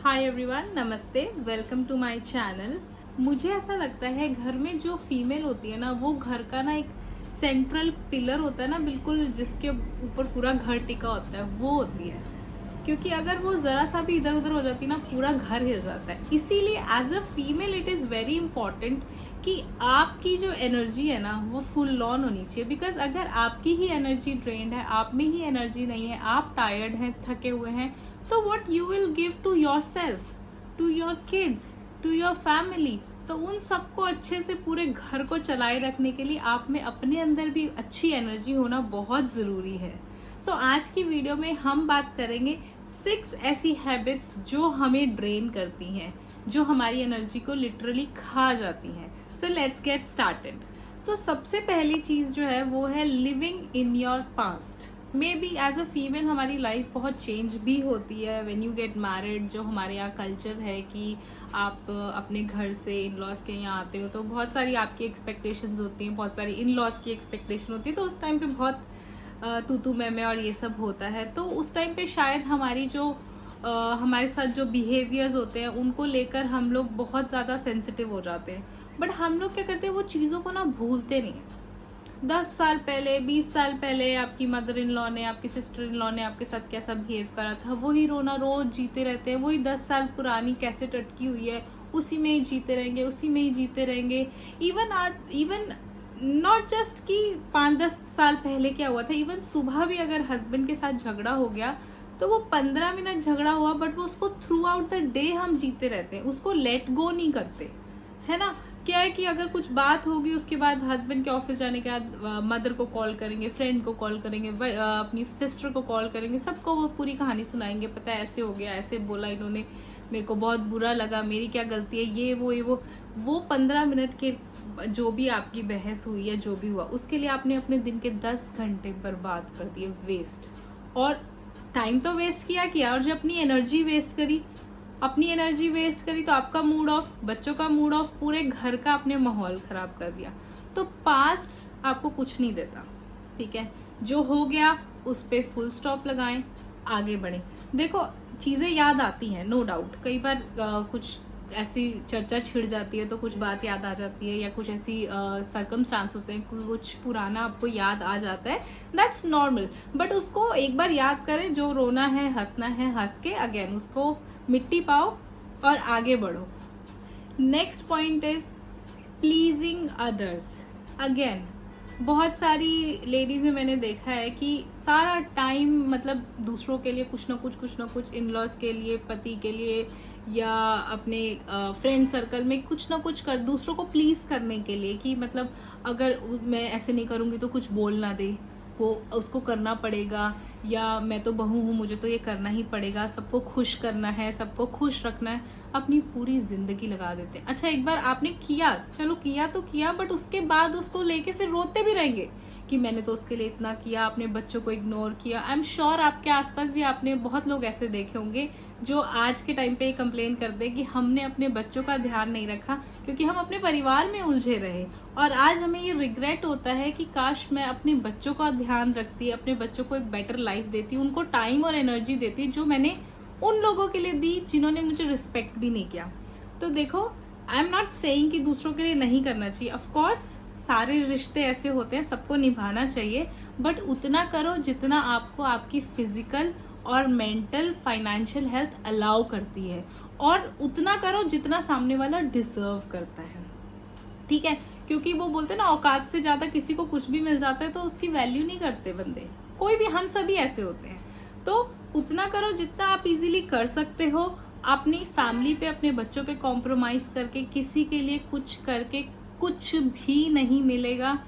Hi everyone, नमस्ते, welcome to my channel. मुझे ऐसा लगता है घर में जो फीमेल होती है ना, वो घर का ना एक सेंट्रल पिलर होता है ना, बिल्कुल जिसके ऊपर पूरा घर टिका होता है, वो होती है। क्योंकि अगर वो ज़रा सा भी इधर उधर हो जाती है ना, पूरा घर हिल जाता है। इसीलिए as a female it is very important कि आपकी जो एनर्जी है ना, वो फुल ऑन होनी चाहिए। बिकॉज अगर आपकी ही एनर्जी ड्रेन्ड है, आप में ही एनर्जी नहीं है, आप टायर्ड हैं, थके हुए हैं, तो what you will give to yourself, to your kids, to your family. तो उन सबको अच्छे से पूरे घर को चलाए रखने के लिए आप में अपने अंदर भी अच्छी एनर्जी होना बहुत ज़रूरी है। सो आज की वीडियो में हम बात करेंगे 6 ऐसी हैबिट्स जो हमें ड्रेन करती हैं, जो हमारी एनर्जी को लिटरली खा जाती हैं। So let's get started. So सबसे पहली चीज़ जो है वो है living in your past. Maybe as a female हमारी लाइफ बहुत चेंज भी होती है व्हेन यू गेट मैरिड। जो हमारे यहाँ कल्चर है कि आप अपने घर से इन लॉज के यहाँ आते हो, तो बहुत सारी आपकी एक्सपेक्टेशंस होती हैं, बहुत सारी इन लॉज की एक्सपेक्टेशन होती है। तो उस टाइम पे बहुत तू मैं और ये सब होता है। तो उस टाइम पे शायद हमारी जो हमारे साथ जो बिहेवियर्स होते हैं उनको लेकर हम लोग बहुत ज़्यादा सेंसिटिव हो जाते हैं। बट हम लोग क्या करते हैं, वो चीज़ों को ना भूलते नहीं हैं। 10 साल पहले, 20 साल पहले आपकी मदर इन लॉ ने, आपकी सिस्टर इन लॉ ने आपके साथ कैसा बिहेव करा था, वही रोना रोज जीते रहते हैं। वही 10 साल पुरानी कैसेट अटकी हुई है, उसी में ही जीते रहेंगे, उसी में ही जीते रहेंगे। इवन नॉट जस्ट कि 5-10 साल पहले क्या हुआ था, इवन सुबह भी अगर हस्बैंड के साथ झगड़ा हो गया तो वो 15 मिनट झगड़ा हुआ, बट वो उसको थ्रू आउट द डे हम जीते रहते हैं, उसको लेट गो नहीं करते, है ना। क्या है कि अगर कुछ बात होगी, उसके बाद हस्बैंड के ऑफिस जाने के बाद मदर को कॉल करेंगे, फ्रेंड को कॉल करेंगे, अपनी सिस्टर को कॉल करेंगे, सबको वो पूरी कहानी सुनाएंगे। पता है ऐसे हो गया, ऐसे बोला इन्होंने, मेरे को बहुत बुरा लगा, मेरी क्या गलती है, ये वो 15 मिनट के जो भी आपकी बहस हुई है, जो भी हुआ, उसके लिए आपने अपने दिन के 10 घंटे बर्बाद कर दिए, वेस्ट। और टाइम तो वेस्ट किया, और जब अपनी एनर्जी वेस्ट करी, तो आपका मूड ऑफ, बच्चों का मूड ऑफ, पूरे घर का आपने माहौल खराब कर दिया। तो पास्ट आपको कुछ नहीं देता, ठीक है। जो हो गया उस पे फुल स्टॉप लगाएं, आगे बढ़ें। देखो चीज़ें याद आती हैं, नो डाउट। कई बार कुछ ऐसी चर्चा छिड़ जाती है तो कुछ बात याद आ जाती है, या कुछ ऐसी सर्कमस्टांस होते हैं, कुछ पुराना आपको याद आ जाता है, दैट्स नॉर्मल। बट उसको एक बार याद करें, जो रोना है, हंसना है, हंस के अगेन उसको मिट्टी पाओ और आगे बढ़ो। Next point is pleasing others. Again बहुत सारी लेडीज में मैंने देखा है कि सारा टाइम मतलब दूसरों के लिए कुछ ना कुछ, इन लॉज के लिए, पति के लिए, या अपने फ्रेंड सर्कल में कुछ ना कुछ कर, दूसरों को प्लीज करने के लिए, कि मतलब अगर मैं ऐसे नहीं करूंगी तो कुछ बोल ना दे, वो उसको करना पड़ेगा, या मैं तो बहू हूँ, मुझे तो ये करना ही पड़ेगा, सबको खुश करना है, सबको खुश रखना है। अपनी पूरी जिंदगी लगा देते हैं। अच्छा, एक बार आपने किया, चलो किया तो किया, बट उसके बाद उसको लेके फिर रोते भी रहेंगे कि मैंने तो उसके लिए इतना किया, अपने बच्चों को इग्नोर किया। आई एम श्योर आपके आसपास भी आपने बहुत लोग ऐसे देखे होंगे जो आज के टाइम पे कंप्लेन करते हैं कि हमने अपने बच्चों का ध्यान नहीं रखा, क्योंकि हम अपने परिवार में उलझे रहे। और आज हमें ये रिग्रेट होता है कि काश मैं अपने बच्चों का ध्यान रखती, अपने बच्चों को एक बेटर लाइफ देती, उनको टाइम और एनर्जी देती जो मैंने उन लोगों के लिए दी जिन्होंने मुझे रिस्पेक्ट भी नहीं किया। तो देखो, आई एम नॉट सेइंग कि दूसरों के लिए नहीं करना चाहिए। ऑफ कोर्स सारे रिश्ते ऐसे होते हैं, सबको निभाना चाहिए, बट उतना करो जितना आपको आपकी फिजिकल और मेंटल फाइनेंशियल हेल्थ अलाउ करती है, और उतना करो जितना सामने वाला डिजर्व करता है, ठीक है। क्योंकि वो बोलते हैं ना, औकात से ज्यादा किसी को कुछ भी मिल जाता है तो उसकी वैल्यू नहीं करते बंदे, कोई भी, हम सभी ऐसे होते हैं। तो उतना करो जितना आप इजीली कर सकते हो। अपनी फैमिली पे, अपने बच्चों पे कॉम्प्रोमाइज करके, किसी के लिए कुछ करके कुछ भी नहीं मिलेगा।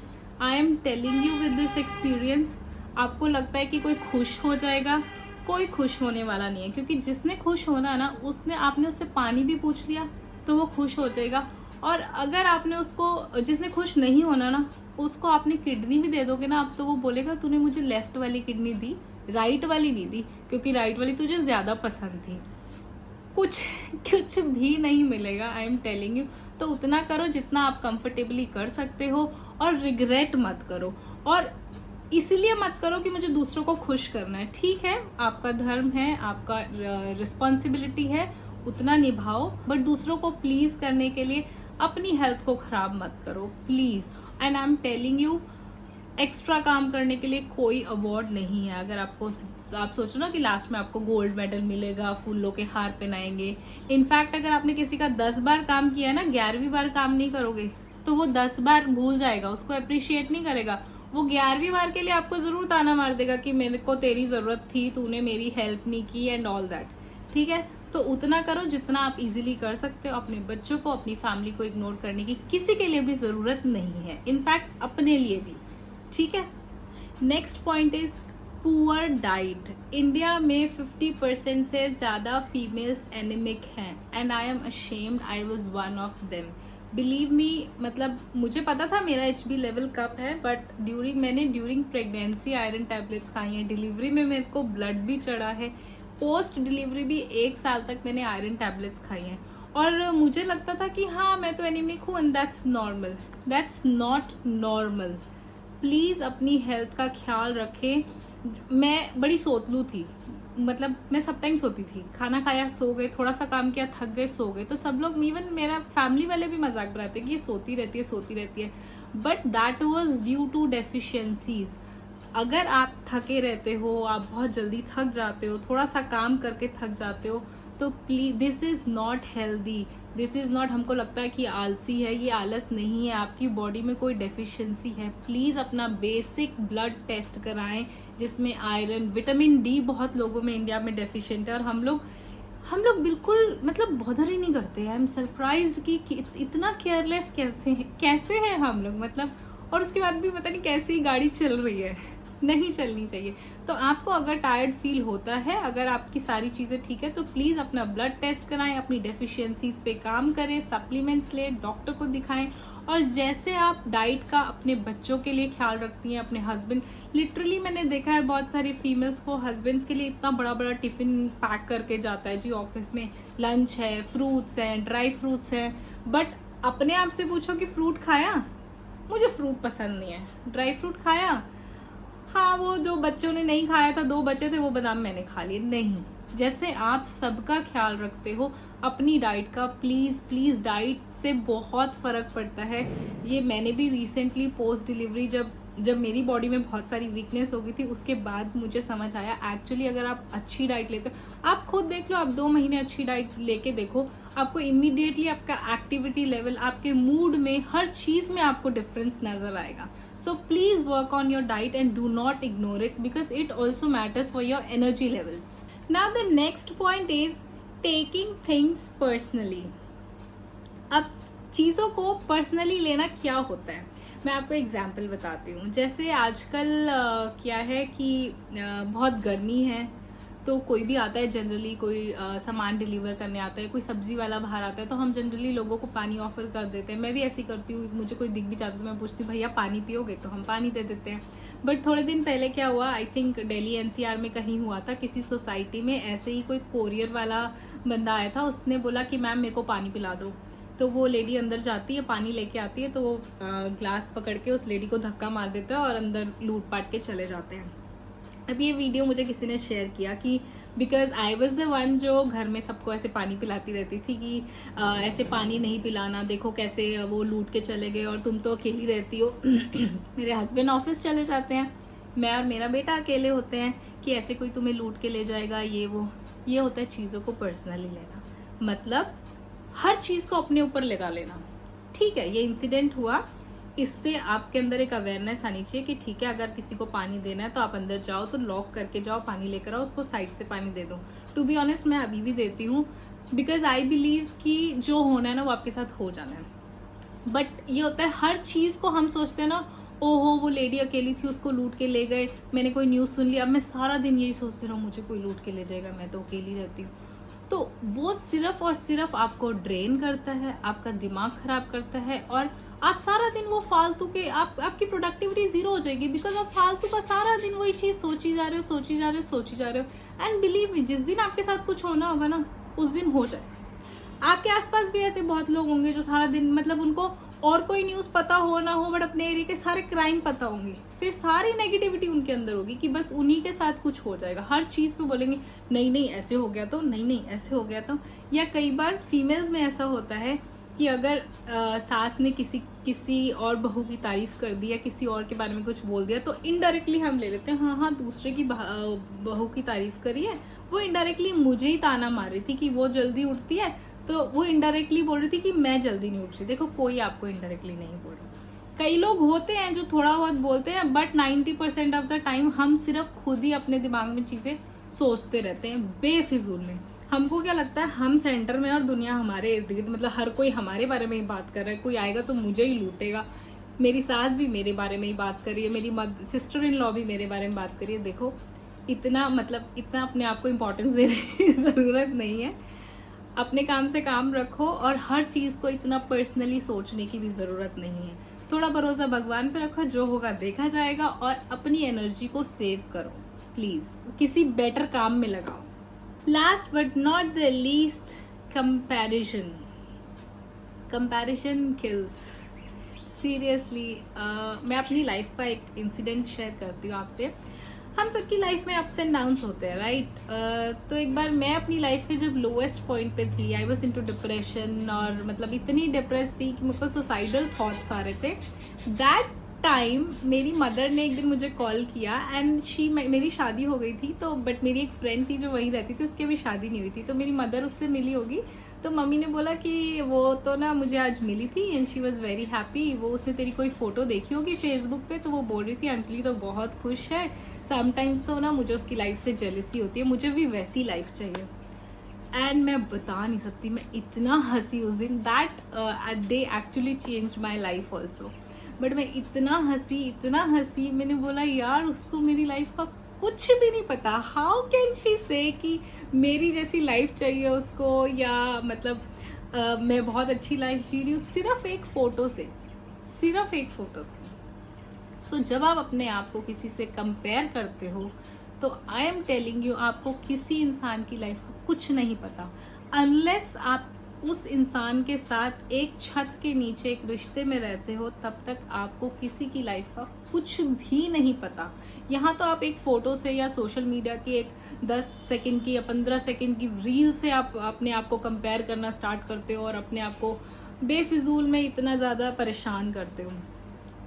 I am telling you with this experience. आपको लगता है कि कोई खुश हो जाएगा, कोई खुश होने वाला नहीं है। क्योंकि जिसने खुश होना है ना, आपने उससे पानी भी पूछ लिया तो वो खुश हो जाएगा। और अगर आपने उसको, जिसने खुश नहीं होना ना, उसको आपने किडनी भी दे दोगे ना आप, तो वो बोलेगा तूने मुझे लेफ्ट वाली किडनी दी, राइट वाली नहीं दी, क्योंकि राइट वाली तुझे ज्यादा पसंद थी। कुछ भी नहीं मिलेगा, आई एम टेलिंग यू। तो उतना करो जितना आप कंफर्टेबली कर सकते हो, और रिग्रेट मत करो। और इसलिए मत करो कि मुझे दूसरों को खुश करना है। ठीक है, आपका धर्म है, आपका रिस्पॉन्सिबिलिटी है, उतना निभाओ, बट दूसरों को प्लीज करने के लिए अपनी हेल्थ को खराब मत करो please. And I am telling you, extra काम करने के लिए कोई अवार्ड नहीं है। अगर आप सोचो ना कि लास्ट में आपको गोल्ड मेडल मिलेगा, फूलों के हार पहनाएंगे। इनफैक्ट अगर आपने किसी का 10 बार काम किया है ना, 11वीं बार काम नहीं करोगे तो वो 10 बार भूल जाएगा, उसको अप्रिशिएट नहीं करेगा। वो 11वीं बार के लिए आपको जरूर ताना मार देगा कि मेरे को तेरी जरूरत थी, तूने मेरी हेल्प नहीं की एंड ऑल दैट। ठीक है, तो उतना करो जितना आप इजीली कर सकते हो। अपने बच्चों को, अपनी फैमिली को इग्नोर करने की किसी के लिए भी जरूरत नहीं है, इनफैक्ट अपने लिए भी। ठीक है, next point is poor diet. India में 50% से ज्यादा फीमेल्स एनीमिक हैं and I am ashamed, I was one of them. Believe me, मतलब मुझे पता था मेरा HB लेवल कम है, बट मैंने ड्यूरिंग प्रेगनेंसी आयरन टैबलेट्स खाई हैं, डिलीवरी में मेरे को ब्लड भी चढ़ा है, पोस्ट डिलीवरी भी 1 साल तक मैंने आयरन टैबलेट्स खाई हैं, और मुझे लगता था कि हाँ मैं तो एनीमिक हूँ and that's normal. That's not normal. Please अपनी हेल्थ का ख्याल रखें। मैं बड़ी सोतलू थी, मतलब मैं सब टाइम सोती थी, खाना खाया सो गए, थोड़ा सा काम किया थक गए सो गए। तो सब लोग, इवन मेरा फैमिली वाले भी मजाक बनाते कि ये सोती रहती है, but that was due to deficiencies. अगर आप थके रहते हो, आप बहुत जल्दी थक जाते हो, थोड़ा सा काम करके थक जाते हो, तो please this is not healthy, this is not, हमको लगता है कि आलसी है, ये आलस नहीं है, आपकी बॉडी में कोई डेफिशिएंसी है। प्लीज अपना बेसिक ब्लड टेस्ट कराएं जिसमें आयरन, विटामिन D बहुत लोगों में इंडिया में डेफिशिएंट है, और हम लोग बिल्कुल मतलब बॉदर ही नहीं करते। आई एम सरप्राइज कि इतना केयरलेस कैसे हैं हम लोग, मतलब। और उसके बाद भी पता नहीं कैसी गाड़ी चल रही है, नहीं चलनी चाहिए। तो आपको अगर टायर्ड फील होता है, अगर आपकी सारी चीज़ें ठीक है, तो प्लीज़ अपना ब्लड टेस्ट कराएं, अपनी डेफिशिएंसीज पे काम करें, सप्लीमेंट्स लें, डॉक्टर को दिखाएं। और जैसे आप डाइट का अपने बच्चों के लिए ख्याल रखती हैं, अपने हस्बैंड, लिटरली मैंने देखा है बहुत सारी फीमेल्स को हस्बैंड्स के लिए इतना बड़ा बड़ा टिफिन पैक करके जाता है जी ऑफिस में, लंच है, फ्रूट्स हैं, ड्राई फ्रूट्स हैं, बट अपने आप से पूछो कि फ्रूट खाया? मुझे फ्रूट पसंद नहीं है। ड्राई फ्रूट खाया? हाँ, वो जो बच्चों ने नहीं खाया था, 2 बचे थे, वो बादाम मैंने खा लिए। नहीं, जैसे आप सबका ख्याल रखते हो अपनी डाइट का, प्लीज़ डाइट से बहुत फ़र्क पड़ता है। ये मैंने भी रिसेंटली पोस्ट डिलीवरी जब मेरी बॉडी में बहुत सारी वीकनेस हो गई थी, उसके बाद मुझे समझ आया एक्चुअली अगर आप अच्छी डाइट लेते हो, आप खुद देख लो, आप 2 महीने अच्छी डाइट लेके देखो, आपको इमीडिएटली आपका एक्टिविटी लेवल, आपके मूड में, हर चीज़ में आपको डिफरेंस नज़र आएगा। So please work on your diet and do not ignore it because it also matters for your energy levels. Now the next point is taking things personally. अब चीज़ों को personally लेना क्या होता है, मैं आपको एग्जाम्पल बताती हूँ। जैसे आजकल क्या है कि बहुत गर्मी है, तो कोई भी आता है, जनरली कोई सामान डिलीवर करने आता है, कोई सब्जी वाला बाहर आता है, तो हम जनरली लोगों को पानी ऑफर कर देते हैं। मैं भी ऐसी करती हूँ, मुझे कोई दिख भी जाता है तो मैं पूछती हूँ भैया पानी पियोगे, तो हम पानी दे देते हैं। बट थोड़े दिन पहले क्या हुआ, आई थिंक दिल्ली NCR में कहीं हुआ था, किसी सोसाइटी में ऐसे ही कोई कोरियर वाला बंदा आया था, उसने बोला कि मैम मेरे को पानी पिला दो। तो वो लेडी अंदर जाती है, पानी लेके आती है, तो वो ग्लास पकड़ के उस लेडी को धक्का मार देता है और अंदर लूट पाट के चले जाते हैं। अब ये वीडियो मुझे किसी ने शेयर किया कि because I was the one जो घर में सबको ऐसे पानी पिलाती रहती थी कि ऐसे पानी नहीं पिलाना, देखो कैसे वो लूट के चले गए और तुम तो अकेली रहती हो। मेरे हस्बैंड ऑफिस चले जाते हैं, मैं और मेरा बेटा अकेले होते हैं, कि ऐसे कोई तुम्हें लूट के ले जाएगा, ये वो। ये होता है चीज़ों को पर्सनली लेना, मतलब हर चीज़ को अपने ऊपर लगा लेना। ठीक है, ये इंसिडेंट हुआ, इससे आपके अंदर एक अवेयरनेस आनी चाहिए कि ठीक है, अगर किसी को पानी देना है तो आप अंदर जाओ तो लॉक करके जाओ, पानी लेकर आओ, उसको साइड से पानी दे दो। टू बी ऑनेस्ट मैं अभी भी देती हूँ, बिकॉज आई बिलीव कि जो होना है ना वो आपके साथ हो जाना है। बट ये होता है हर चीज़ को हम सोचते हैं ना, ओहो वो लेडी अकेली थी, उसको लूट के ले गए, मैंने कोई न्यूज़ सुन लिया, अब मैं सारा दिन यही सोचती रहूँ मुझे कोई लूट के ले जाएगा, मैं तो अकेली रहती हूँ। तो वो सिर्फ और सिर्फ आपको ड्रेन करता है, आपका दिमाग खराब करता है, और आप सारा दिन वो फालतू के आपकी प्रोडक्टिविटी जीरो हो जाएगी, बिकॉज आप फालतू का सारा दिन वही चीज़ सोची जा रहे हो। एंड बिलीव मी, जिस दिन आपके साथ कुछ होना होगा ना, उस दिन हो जाए। आपके आसपास भी ऐसे बहुत लोग होंगे जो सारा दिन, मतलब उनको और कोई न्यूज़ पता हो ना हो, बट अपने एरिया के सारे क्राइम पता होंगे, फिर सारी नेगेटिविटी उनके अंदर होगी कि बस उन्हीं के साथ कुछ हो जाएगा। हर चीज़ पे बोलेंगे नहीं नहीं ऐसे हो गया तो, नहीं नहीं ऐसे हो गया तो। या कई बार फीमेल्स में ऐसा होता है कि अगर सास ने किसी और बहू की तारीफ कर दी या किसी और के बारे में कुछ बोल दिया, तो इनडायरेक्टली हम ले लेते हैं हाँ हाँ दूसरे की बहू की तारीफ करी है, वो इनडायरेक्टली मुझे ही ताना मार रही थी कि वो जल्दी उठती है, तो वो इनडायरेक्टली बोल रही थी कि मैं जल्दी नहीं उठ रही। देखो कोई आपको इनडायरेक्टली नहीं बोल रहा। कई लोग होते हैं जो थोड़ा बहुत बोलते हैं, बट 90% ऑफ द टाइम हम सिर्फ खुद ही अपने दिमाग में चीज़ें सोचते रहते हैं बेफिजूल में। हमको क्या लगता है हम सेंटर में और दुनिया हमारे इर्द गिर्द, मतलब हर कोई हमारे बारे में ही बात कर रहा है, कोई आएगा तो मुझे ही लूटेगा। मेरी सास भी मेरे बारे में ही बात कर रही है, मेरी सिस्टर इन लॉ भी मेरे बारे में बात कर रही है। देखो इतना अपने आप को इम्पोर्टेंस देने की ज़रूरत नहीं है। अपने काम से काम रखो और हर चीज़ को इतना पर्सनली सोचने की भी ज़रूरत नहीं है। थोड़ा भरोसा भगवान पे रखो, जो होगा देखा जाएगा, और अपनी एनर्जी को सेव करो प्लीज़, किसी बेटर काम में लगाओ। Last but not the least, comparison kills. Seriously मैं अपनी लाइफ का एक इंसिडेंट शेयर करती हूँ आपसे। हम सबकी लाइफ में अप्स एंड डाउन्स होते हैं, राइट? तो एक बार मैं अपनी लाइफ के जब लोएस्ट पॉइंट पे थी, आई वॉज इनटू डिप्रेशन, और मतलब इतनी डिप्रेस थी कि मुझको सुसाइडल थॉट्स आ रहे थे। दैट टाइम मेरी मदर ने एक दिन मुझे कॉल किया एंड मेरी शादी हो गई थी, तो बट मेरी एक फ्रेंड थी जो वहीं रहती थी, उसकी अभी शादी नहीं हुई थी, तो मेरी मदर उससे मिली होगी। तो मम्मी ने बोला कि वो तो ना मुझे आज मिली थी and she was very happy, वो उसने तेरी कोई फ़ोटो देखी होगी फेसबुक पे, तो वो बोल रही थी अंजलि तो बहुत खुश है, समटाइम्स तो ना मुझे उसकी लाइफ से जेलसी होती है, मुझे भी वैसी लाइफ चाहिए। एंड मैं बता नहीं सकती, मैं इतना हंसी उस दिन। That day actually change my life also. But मैं इतना हंसी, मैंने बोला यार उसको मेरी लाइफ का कुछ भी नहीं पता। हाउ कैन शी से कि मेरी जैसी लाइफ चाहिए उसको, या मतलब मैं बहुत अच्छी लाइफ जी रही हूँ सिर्फ एक फ़ोटो से। सो जब आप अपने आप को किसी से कंपेयर करते हो, तो आई एम टेलिंग यू आपको किसी इंसान की लाइफ का कुछ नहीं पता, अनलेस आप उस इंसान के साथ एक छत के नीचे एक रिश्ते में रहते हो, तब तक आपको किसी की लाइफ का कुछ भी नहीं पता। यहाँ तो आप एक फ़ोटो से या सोशल मीडिया की एक 10 सेकंड की या 15 सेकंड की रील से आप अपने आप को कंपेयर करना स्टार्ट करते हो और अपने आप को बेफिजूल में इतना ज़्यादा परेशान करते हो।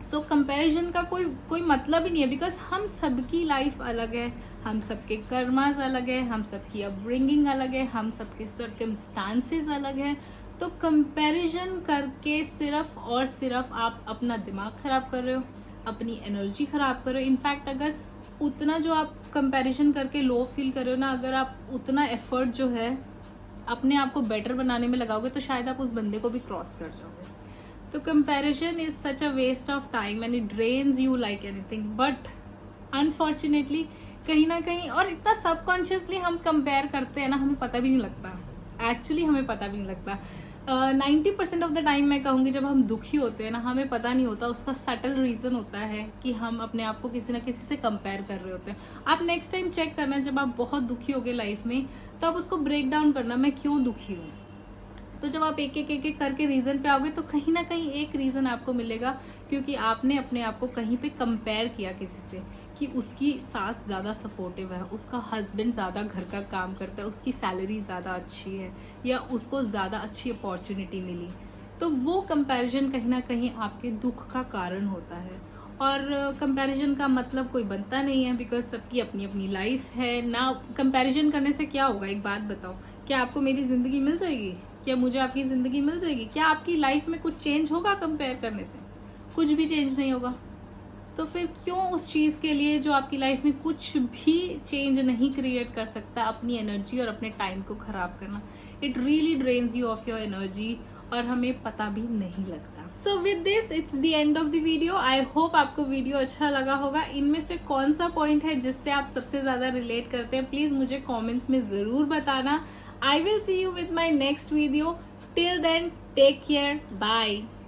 सो कंपैरिजन का कोई मतलब ही नहीं है, बिकॉज हम सबकी लाइफ अलग है, हम सबके कर्मास अलग है, हम सबकी अपब्रिंगिंग अलग है, हम सबके सर्कमस्टांसेस अलग हैं। तो कंपैरिजन करके सिर्फ और सिर्फ आप अपना दिमाग ख़राब कर रहे हो, अपनी एनर्जी ख़राब कर रहे हो। इनफैक्ट अगर उतना जो आप कंपैरिजन करके लो फील कर रहे हो ना, अगर आप उतना एफर्ट जो है अपने आप को बेटर बनाने में लगाओगे, तो शायद आप उस बंदे को भी क्रॉस कर जाओगे। तो comparison is such a waste of time and it drains you like anything. But unfortunately कहीं ना कहीं, और इतना सबकॉन्शियसली हम कंपेयर करते हैं ना, हमें पता भी नहीं लगता। एक्चुअली हमें पता भी नहीं लगता। 90% ऑफ द टाइम मैं कहूँगी जब हम दुखी होते हैं ना, हमें पता नहीं होता। उसका सटल रीज़न होता है कि हम अपने आप को किसी ना किसी से कंपेयर कर रहे होते हैं। आप नेक्स्ट टाइम चेक करना, जब आप बहुत दुखी हो गए लाइफ में, तो आप उसको ब्रेक डाउन करना, मैं क्यों दुखी हूँ। तो जब आप एक एक करके रीज़न पे आओगे, तो कहीं ना कहीं एक रीज़न आपको मिलेगा, क्योंकि आपने अपने आप को कहीं पे कंपेयर किया किसी से, कि उसकी सास ज़्यादा सपोर्टिव है, उसका हस्बैंड ज़्यादा घर का काम करता है, उसकी सैलरी ज़्यादा अच्छी है, या उसको ज़्यादा अच्छी अपॉर्चुनिटी मिली। तो वो कंपैरिजन कहीं ना कहीं आपके दुख का कारण होता है। और कंपैरिजन का मतलब कोई बनता नहीं है, बिकॉज सबकी अपनी अपनी लाइफ है ना। कंपैरिजन करने से क्या होगा, एक बात बताओ, क्या आपको मेरी ज़िंदगी मिल जाएगी? क्या मुझे आपकी ज़िंदगी मिल जाएगी? क्या आपकी लाइफ में कुछ चेंज होगा कंपेयर करने से? कुछ भी चेंज नहीं होगा। तो फिर क्यों उस चीज़ के लिए जो आपकी लाइफ में कुछ भी चेंज नहीं क्रिएट कर सकता, अपनी एनर्जी और अपने टाइम को ख़राब करना? It really drains you of your energy, और हमें पता भी नहीं लगता। So with this it's the end of the video. I hope आपको वीडियो अच्छा लगा होगा। इनमें से कौन सा पॉइंट है जिससे आप सबसे ज़्यादा रिलेट करते हैं, प्लीज़ मुझे कॉमेंट्स में ज़रूर बताना। I will see you with my next video. Till then, take care. Bye.